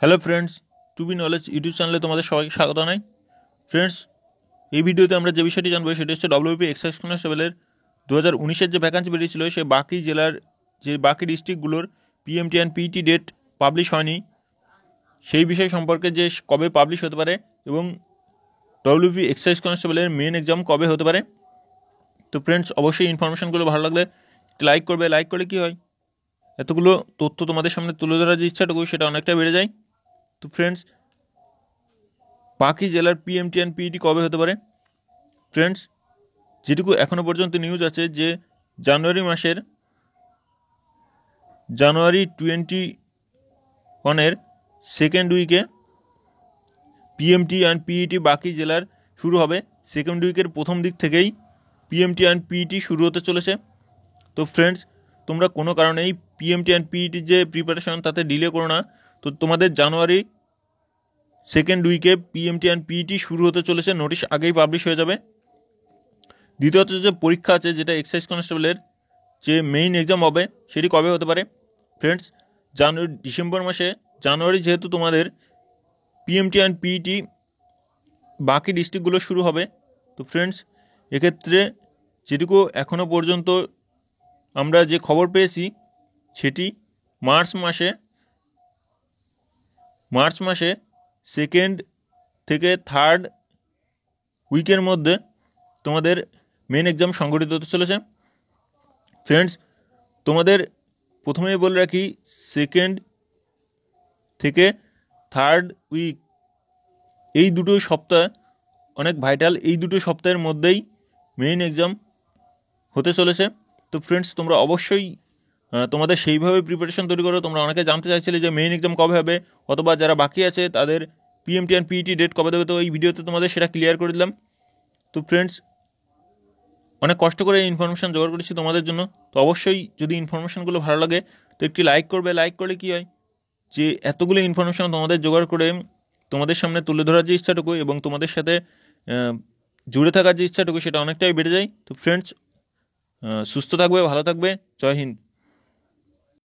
Hello friends, to be knowledge YouTube চ্যানেলে তোমাদের সবাইকে স্বাগত জানাই। ফ্রেন্ডস, এই ভিডিওতে আমরা যে বিষয়টি জানবো সেটি হচ্ছে ডব্লিউপি এক্সাইজ কনস্টেবলের 2019-এর যে ভ্যাকান্সি বেরিয়েছিল সে বাকি জেলার যে বাকি ডিস্ট্রিক্টগুলোর PMT and PET date publish হয়নি, সেই বিষয় সম্পর্কে যে কবে পাবলিশ হতে পারে এবং ডব্লিউপি এক্সাইজ কনস্টেবলের মেন এক্সাম কবে হতে পারে। তো ফ্রেন্ডস, অবশ্যই ইনফরমেশনগুলো ভালো লাগলে লাইক করবে। লাইক করলে কী হয়, এতগুলো তথ্য তোমাদের সামনে তুলে ধরার যে ইচ্ছাটুকু সেটা অনেকটা বেড়ে যায়। তো ফ্রেন্ডস, বাকি জেলার পিএমটি অ্যান্ড পিইটি কবে হতে পারে? ফ্রেন্ডস, যেটুকু এখনও পর্যন্ত নিউজ আছে যে জানুয়ারি 21 সেকেন্ড উইকে পিএমটি অ্যান্ড পিইটি বাকি জেলার শুরু হবে। সেকেন্ড উইকের প্রথম দিক থেকেই পিএমটি অ্যান্ড পিইটি শুরু হতে চলেছে। তো ফ্রেন্ডস, তোমরা কোনো কারণেই পিএমটি অ্যান্ড পিইটির যে প্রিপারেশন তাতে ডিলে করো না। তো তোমাদের জানুয়ারি সেকেন্ড উইকে পিএমটি অ্যান্ড পিইটি শুরু হতে চলেছে, নোটিশ আগেই পাবলিশ হয়ে যাবে। দ্বিতীয়ত যে পরীক্ষা আছে, যেটা এক্সাইজ কনস্টেবলের যে মেইন এক্সাম হবে, সেটি কবে হতে পারে? ফ্রেন্ডস, জানুয়ারি যেহেতু তোমাদের পিএমটি অ্যান্ড পিইটি বাকি ডিস্ট্রিক্টগুলো শুরু হবে। তো ফ্রেন্ডস, এক্ষেত্রে যেটুকু এখনও পর্যন্ত আমরা যে খবর পেয়েছি সেটি মার্চ মাসে সেকেন্ড থেকে থার্ড উইকের মধ্যে তোমাদের মেন এক্সাম সংগঠিত হতে চলেছে। ফ্রেন্ডস, তোমাদের প্রথমেই বলে রাখি, সেকেন্ড থেকে থার্ড উইক এই দুটো সপ্তাহ অনেক ভাইটাল। এই দুটো সপ্তাহের মধ্যেই মেইন এক্সাম হতে চলেছে। তো ফ্রেন্ডস, তোমরা অবশ্যই তোমাদের সেইভাবে প্রিপারেশন তৈরি করো। তোমরা অনেকে জানতে চাইছিলে যে মেইন এক্সাম কবে হবে, অথবা যারা বাকি আছে তাদের পিএমটি অ্যান্ড পিইটি ডেট কবে দেবে। তো এই ভিডিওতে তোমাদের সেটা ক্লিয়ার করে দিলাম। তো ফ্রেন্ডস, অনেক কষ্ট করে এই ইনফরমেশান জোগাড় করেছি তোমাদের জন্য। তো অবশ্যই যদি ইনফরমেশানগুলো ভালো লাগে তো একটি লাইক করবে। লাইক করলে কী হয়, যে এতগুলো ইনফরমেশান তোমাদের জোগাড় করে তোমাদের সামনে তুলে ধরার যে ইচ্ছাটুকু এবং তোমাদের সাথে জুড়ে থাকার যে ইচ্ছাটুকু সেটা অনেকটাই বেড়ে যায়। তো ফ্রেন্ডস, সুস্থ থাকবে, ভালো থাকবে। জয় হিন্দ।